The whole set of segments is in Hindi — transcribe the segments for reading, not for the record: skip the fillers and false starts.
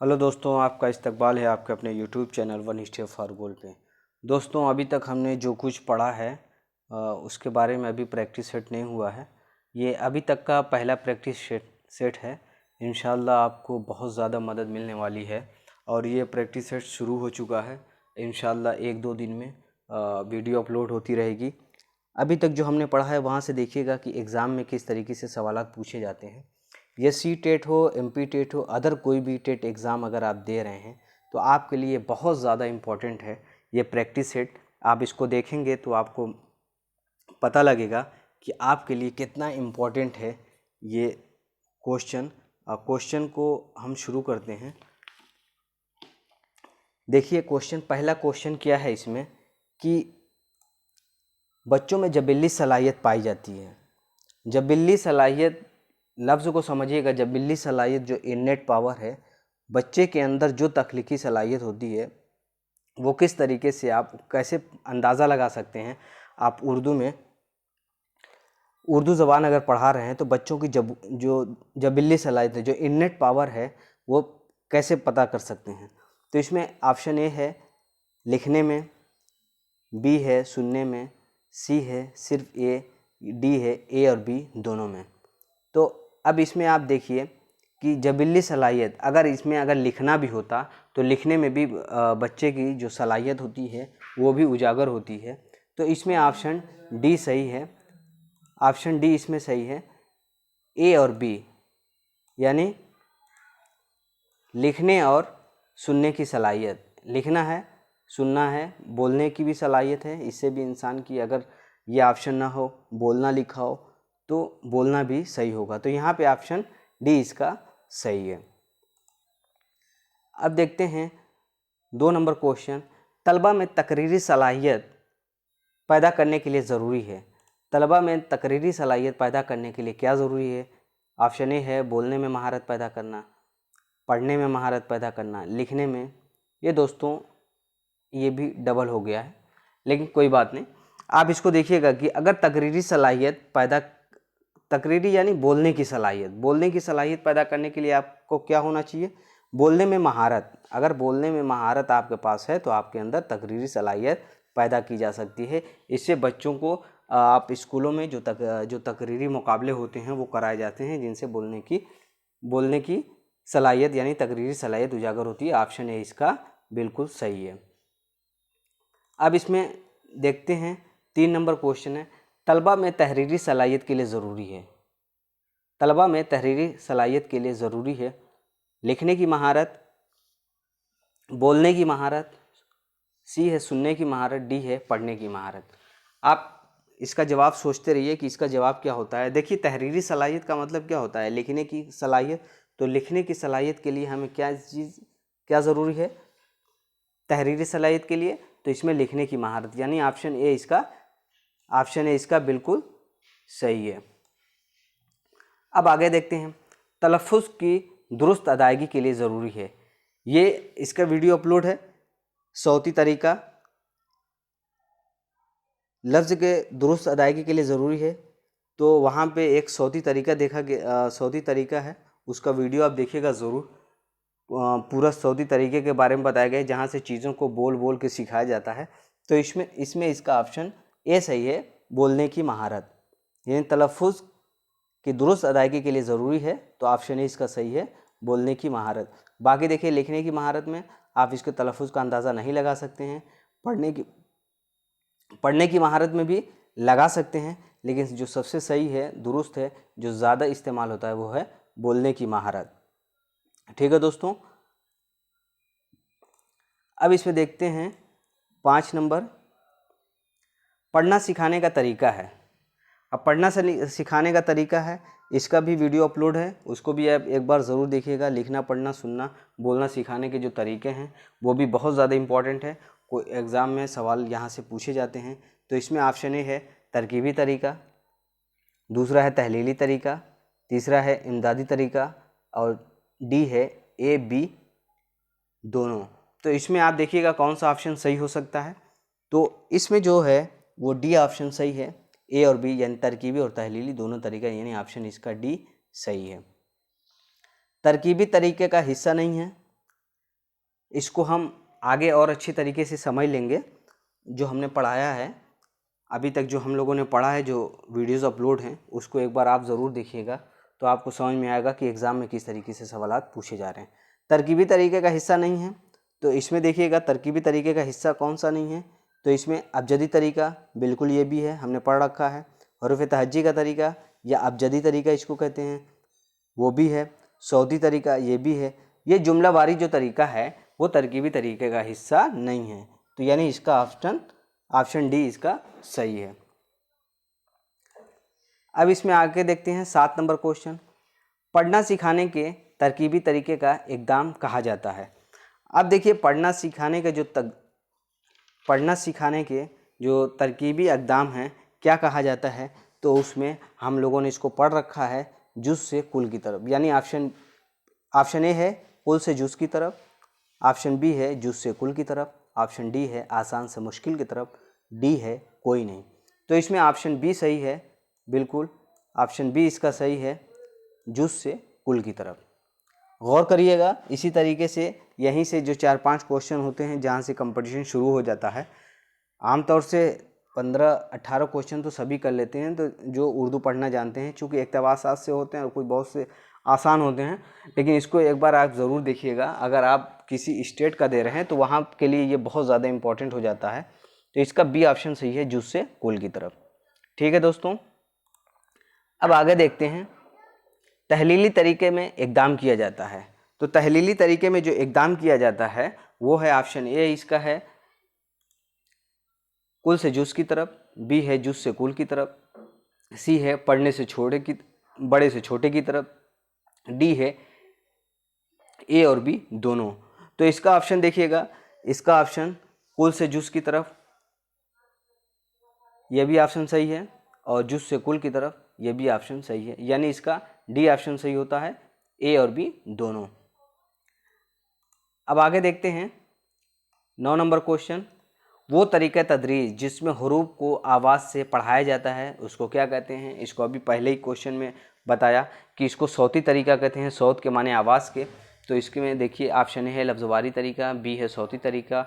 हेलो दोस्तों, आपका इस्तकबाल है आपके अपने YouTube channel one step for goal पे। दोस्तों, अभी तक हमने जो कुछ पढ़ा है उसके बारे में अभी प्रैक्टिस सेट नहीं हुआ है। ये अभी तक का पहला प्रैक्टिस सेट है। इंशाल्लाह आपको बहुत ज़्यादा मदद मिलने वाली है और ये प्रैक्टिस सेट शुरू हो चुका है। इंशाल्लाह 1-2 दिन में वीडियो अपलोड होती रहेगी। अभी तक जो हमने पढ़ा है वहाँ से देखिएगा कि एग्ज़ाम में किस तरीके से सवालात पूछे जाते हैं। ये सी टेट हो, MP टेट हो, अदर कोई भी टेट एग्ज़ाम अगर आप दे रहे हैं तो आपके लिए बहुत ज़्यादा इम्पॉर्टेंट है ये प्रैक्टिस सेट। आप इसको देखेंगे तो आपको पता लगेगा कि आपके लिए कितना इम्पॉर्टेंट है ये क्वेश्चन। क्वेश्चन को हम शुरू करते हैं। देखिए पहला क्वेश्चन क्या है इसमें कि बच्चों में जबीली सलाहियत पाई जाती है। जबीली सलाहियत लफ्ज़ को समझिएगा। जबीली सलाहियत जो इन्नेट पावर है, बच्चे के अंदर जो तख्लीकी सलाहियत होती है वो किस तरीके से आप कैसे अंदाज़ा लगा सकते हैं। आप उर्दू ज़बान अगर पढ़ा रहे हैं तो बच्चों की जो जबीली सलाहियत है, जो इन्नेट पावर है, वो कैसे पता कर सकते हैं। तो इसमें ऑप्शन ए है लिखने में, बी है सुनने में, सी है सिर्फ ए, डी है ए और बी दोनों में। तो अब इसमें आप देखिए कि जबीली सलाहियत अगर लिखना भी होता तो लिखने में भी बच्चे की जो सलाहियत होती है वो भी उजागर होती है। तो इसमें ऑप्शन डी सही है। ऑप्शन डी इसमें सही है। ए और बी यानी लिखने और सुनने की सलाहियत, लिखना है, सुनना है, बोलने की भी सलाहियत है। इससे भी इंसान की अगर ये ऑप्शन ना हो, बोलना लिखा हो, तो बोलना भी सही होगा। तो यहाँ पे ऑप्शन डी इसका सही है। अब देखते हैं 2 नंबर क्वेश्चन। तलबा में तकरीरी सलाहियत पैदा करने के लिए ज़रूरी है। तलबा में तकरीरी सलाहियत पैदा करने के लिए क्या ज़रूरी है। ऑप्शन ए है बोलने में महारत पैदा करना, पढ़ने में महारत पैदा करना, लिखने में। ये दोस्तों ये भी डबल हो गया है, लेकिन कोई बात नहीं। आप इसको देखिएगा कि अगर तकरीरी यानी बोलने की सलाहियत पैदा करने के लिए आपको क्या होना चाहिए, बोलने में महारत। अगर बोलने में महारत आपके पास है तो आपके अंदर तकरीरी सलाहियत पैदा की जा सकती है। इससे बच्चों को आप स्कूलों में जो तकरीरी मुकाबले होते हैं वो कराए जाते हैं, जिनसे बोलने की सलाहियत यानी तकरीरी सलाहियत उजागर होती है। ऑप्शन ए इसका बिल्कुल सही है। अब इसमें देखते हैं 3 नंबर क्वेश्चन है। तलबा में तहरीरी सलाहियत के लिए ज़रूरी है। तलबा में तहरीरी सलाहियत के लिए ज़रूरी है लिखने की महारत, बोलने की महारत, सी है सुनने की महारत, डी है पढ़ने की महारत। आप इसका जवाब सोचते रहिए कि इसका जवाब क्या होता है। देखिए तहरीरी सलाहियत का मतलब क्या होता है, लिखने की सलाहियत। तो लिखने की सलाहियत के लिए हमें क्या ज़रूरी है तहरीरी सलाहियत के लिए, तो इसमें लिखने की महारत, यानी ऑप्शन ए इसका बिल्कुल सही है। अब आगे देखते हैं। तलफ़्फ़ुज़ की दुरुस्त अदायगी के लिए ज़रूरी है। ये इसका वीडियो अपलोड है। सौती तरीका लफ्ज़ के दुरुस्त अदायगी के लिए ज़रूरी है। तो वहाँ पे एक सौती तरीका है, उसका वीडियो आप देखिएगा ज़रूर। पूरा सऊदी तरीके के बारे में बताया गया है, जहाँ से चीज़ों को बोल बोल के सिखाया जाता है। तो इसमें इसका ऑप्शन ए सही है, बोलने की महारत। यानी तलफ़्फ़ुज़ की दुरुस्त अदायगी के लिए ज़रूरी है, तो ऑप्शन ए इसका सही है, बोलने की महारत। बाकी देखिए लिखने की महारत में आप इसके तलफ़्फ़ुज़ का अंदाज़ा नहीं लगा सकते हैं। पढ़ने की महारत में भी लगा सकते हैं, लेकिन जो सबसे सही है, दुरुस्त है, जो ज़्यादा इस्तेमाल होता है वो है बोलने की महारत। ठीक है दोस्तों। अब इसमें देखते हैं 5 नंबर, पढ़ना सिखाने का तरीका है। अब पढ़ना सिखाने का तरीका है, इसका भी वीडियो अपलोड है, उसको भी आप एक बार ज़रूर देखिएगा। लिखना, पढ़ना, सुनना, बोलना सिखाने के जो तरीके हैं वो भी बहुत ज़्यादा इम्पॉर्टेंट है। कोई एग्ज़ाम में सवाल यहाँ से पूछे जाते हैं। तो इसमें ऑप्शन ए है तरकीबी तरीका, दूसरा है तहलीली तरीका, तीसरा है इमदादी तरीका, और डी है ए बी दोनों। तो इसमें आप देखिएगा कौन सा ऑप्शन सही हो सकता है। तो इसमें जो है वो डी ऑप्शन सही है। ए और बी यानी तरकीबी और तहलीली दोनों तरीका, यानी ऑप्शन इसका डी सही है। तरकीबी तरीके का हिस्सा नहीं है, इसको हम आगे और अच्छी तरीके से समझ लेंगे। जो हमने पढ़ाया है अभी तक, जो हम लोगों ने पढ़ा है, जो वीडियोज़ अपलोड हैं, उसको एक बार आप ज़रूर देखिएगा, तो आपको समझ में आएगा कि एग्ज़ाम में किस तरीके से सवालात पूछे जा रहे हैं। तरकीबी तरीके का हिस्सा नहीं है, तो इसमें देखिएगा तरकीबी तरीके का हिस्सा कौन सा नहीं है, तो इसमें अबजदी तरीका बिल्कुल ये भी है, हमने पढ़ रखा है। हरूफ तहज्जी का तरीका या अबजदी तरीका इसको कहते हैं, वो भी है। सौती तरीका ये भी है। ये जुमलावारी जो तरीका है वो तरकीबी तरीके का हिस्सा नहीं है, तो यानी इसका ऑप्शन डी इसका सही है। अब इसमें आगे देखते हैं 7 नंबर क्वेश्चन। पढ़ना सिखाने के तरकीबी तरीके का इक़दाम कहा जाता है। अब देखिए पढ़ना सिखाने के जो तरकीबी इक़दाम हैं क्या कहा जाता है, तो उसमें हम लोगों ने इसको पढ़ रखा है जुज़ से कुल की तरफ, यानी ऑप्शन ए है कुल से जुज़ की तरफ, ऑप्शन बी है जुज़ से कुल की तरफ, ऑप्शन डी है आसान से मुश्किल की तरफ, डी है कोई नहीं। तो इसमें ऑप्शन बी सही है, बिल्कुल ऑप्शन बी इसका सही है, जुज़ से कुल की तरफ। गौर करिएगा, इसी तरीके से यहीं से जो 4-5 क्वेश्चन होते हैं जहाँ से कंपटीशन शुरू हो जाता है। आमतौर से 15-18 क्वेश्चन तो सभी कर लेते हैं, तो जो उर्दू पढ़ना जानते हैं, चूँकि इक़्तिबासात से होते हैं और कोई बहुत से आसान होते हैं, लेकिन इसको एक बार आप ज़रूर देखिएगा। अगर आप किसी स्टेट का दे रहे हैं तो वहाँ के लिए ये बहुत ज़्यादा इम्पॉर्टेंट हो जाता है। तो इसका बी ऑप्शन सही है, जुज़ से कुल की तरफ। ठीक है दोस्तों, अब आगे देखते हैं। तहलीली तरीके में इक़दाम किया जाता है, तो तहलीली तरीके में जो इक़दाम किया जाता है वो है ऑप्शन ए इसका है कुल से जुज़ की तरफ, बी है जुज़ से कुल की तरफ, सी है बड़े से छोटे की तरफ, डी है ए और बी दोनों। तो इसका ऑप्शन देखिएगा, इसका ऑप्शन कुल से जुज़ की तरफ, यह भी ऑप्शन सही है, और जुज़ से कुल की तरफ यह भी ऑप्शन सही है, यानी इसका डी ऑप्शन सही होता है, ए और बी दोनों। अब आगे देखते हैं 9 नंबर क्वेश्चन। वो तरीक़ा तदरीस जिसमें हुरूफ को आवाज़ से पढ़ाया जाता है उसको क्या कहते हैं। इसको अभी पहले ही क्वेश्चन में बताया कि इसको सौती तरीका कहते हैं, सौत के माने आवाज़ के। तो इसके में देखिए ऑप्शन है लफ्ज़वारी तरीका, बी है सौती तरीका,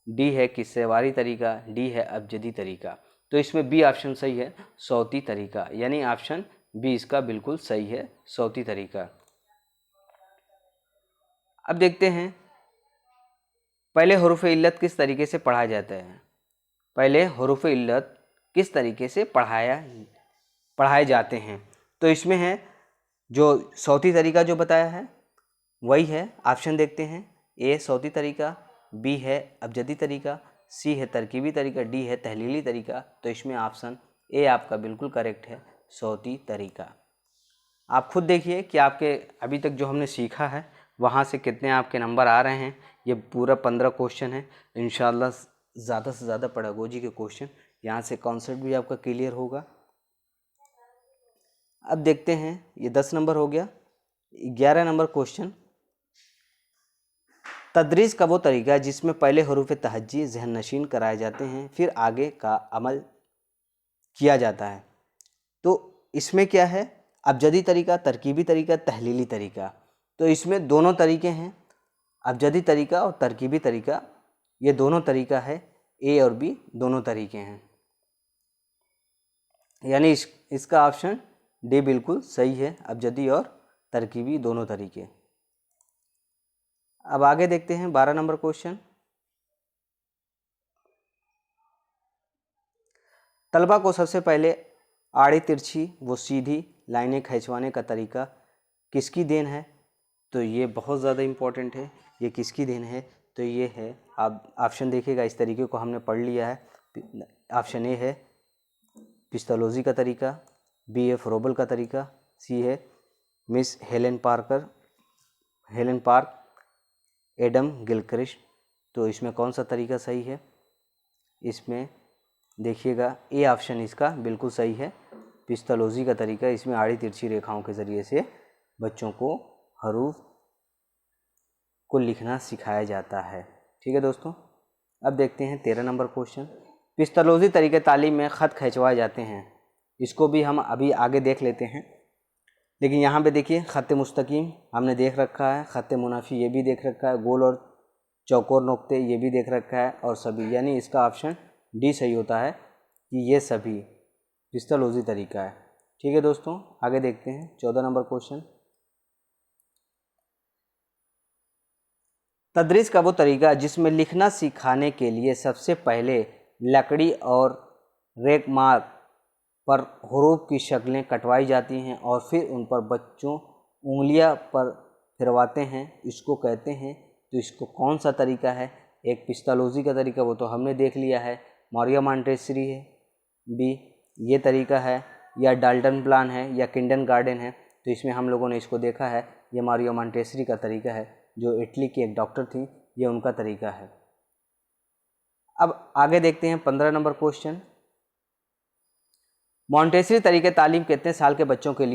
डी है किस्सेवारी तरीका, डी है अबजदी तरीका। तो इसमें बी ऑप्शन सही है, सौती तरीका, यानी ऑप्शन बी इसका बिल्कुल सही है, सौती तरीका। अब देखते हैं पहले हुरूफ इल्लत किस तरीके से पढ़ाया जाता है। पहले हुरूफ इल्लत किस तरीके से पढ़ाए जाते हैं, तो इसमें है जो सौती तरीका जो बताया है वही है। ऑप्शन देखते हैं, ए सौती तरीका, बी है अबजदी तरीका, सी है तरकीबी तरीका, डी है तहलीली तरीका। तो इसमें ऑप्शन ए आपका बिल्कुल करेक्ट है, सौती तरीका। आप खुद देखिए कि आपके अभी तक जो हमने सीखा है वहाँ से कितने आपके नंबर आ रहे हैं। ये पूरा 15 क्वेश्चन है, इंशाल्लाह ज़्यादा से ज़्यादा पेडागोजी के क्वेश्चन, यहाँ से कॉन्सेप्ट भी आपका क्लियर होगा। अब देखते हैं, ये 10 नंबर हो गया। 11 नंबर क्वेश्चन, तदरीस का वो तरीका है जिसमें पहले हरूफ तहज्जी ज़हन नशीन कराए जाते हैं फिर आगे का अमल किया जाता है। तो इसमें क्या है, अबजदी तरीका, तरकीबी तरीका, तहलीली तरीका। तो इसमें दोनों तरीके हैं, अबजदी तरीका और तरकीबी तरीका, ये दोनों तरीका है, ए और बी दोनों तरीके हैं, यानी इसका ऑप्शन डी बिल्कुल सही है, अबजदी और तरकीबी दोनों तरीके। अब आगे देखते हैं 12 नंबर क्वेश्चन। तलबा को सबसे पहले आड़ी तिरछी व सीधी लाइनें खिंचवाने का तरीका किसकी देन है। तो ये बहुत ज़्यादा इम्पोर्टेंट है, ये किसकी देन है, तो ये है, आप ऑप्शन देखिएगा, इस तरीके को हमने पढ़ लिया है। ऑप्शन ए है पिस्टोलोजी का तरीका, बी है फ्रोबल का तरीका, सी है miss Helen park, Adam Gilchrist. तो इसमें कौन सा तरीका सही है, इसमें देखिएगा ए ऑप्शन इसका बिल्कुल सही है, पिस्टोलोजी का तरीका। इसमें आड़ी तिरछी रेखाओं के ज़रिए से बच्चों को हरूफ को लिखना सिखाया जाता है। ठीक है दोस्तों, अब देखते हैं 13 नंबर क्वेश्चन। पिस्टोलोजी तरीके तालीम में ख़त खिंचवाए जाते हैं, इसको भी हम अभी आगे देख लेते हैं। लेकिन यहाँ पे देखिए ख़त मुस्तकीम हमने देख रखा है, ख़त मुनाफी ये भी देख रखा है, गोल और चौकोर नुक्ते, ये भी देख रखा है, और सभी, यानी इसका ऑप्शन डी सही होता है कि ये सभी पिस्टोलॉजी तरीका है। ठीक है दोस्तों, आगे देखते हैं 14 नंबर क्वेश्चन। तदरीस का वो तरीका जिसमें लिखना सिखाने के लिए सबसे पहले लकड़ी और रेगमार्क पर हरूफ की शक्लें कटवाई जाती हैं और फिर उन पर बच्चों उंगलियां पर फिरवाते हैं, इसको कहते हैं। तो इसको कौन सा तरीका है? एक पिस्टोलॉजी का तरीका, वो तो हमने देख लिया है, मारियो मॉन्टेसरी है। बी ये तरीका है, या डाल्टन प्लान है, या किंडरगार्टन है। तो इसमें हम लोगों ने इसको देखा है, ये मारियो मॉन्टेसरी का तरीका है, जो इटली की एक डॉक्टर थी, ये उनका तरीका है। अब आगे देखते हैं 15 नंबर क्वेश्चन। मॉन्टेसरी तरीके तालीम कितने साल के बच्चों के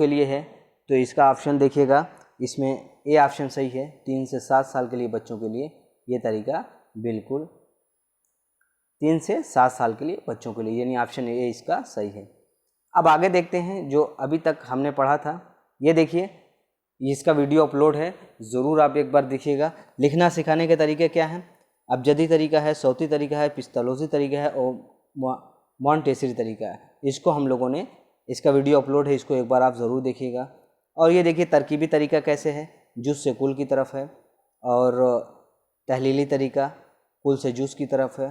लिए है? तो इसका ऑप्शन देखिएगा, इसमें ए ऑप्शन सही है, 3 से 7 साल के लिए बच्चों के लिए ये तरीका, बिल्कुल 3 से 7 साल के लिए बच्चों के लिए, यानी ऑप्शन ए इसका सही है। अब आगे देखते हैं जो अभी तक हमने पढ़ा था, ये देखिए, इसका वीडियो अपलोड है, ज़रूर आप एक बार देखिएगा। लिखना सिखाने के तरीके क्या हैं? अबजदी तरीका है, सौती तरीका है, पिस्टोलॉजी तरीका है और मॉन्टेसरी तरीका है। इसको हम लोगों ने, इसका वीडियो अपलोड है, इसको एक बार आप ज़रूर देखिएगा। और ये देखिए तरकीबी तरीका कैसे है, जुज़ से कुल की तरफ है, और तहलीली तरीका कुल से जुज़ की तरफ है।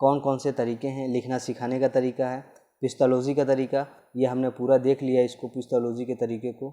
कौन कौन से तरीके हैं? लिखना सिखाने का तरीका है, पिस्टोलॉजी का तरीका, ये हमने पूरा देख लिया इसको, पिस्टोलॉजी के तरीके को।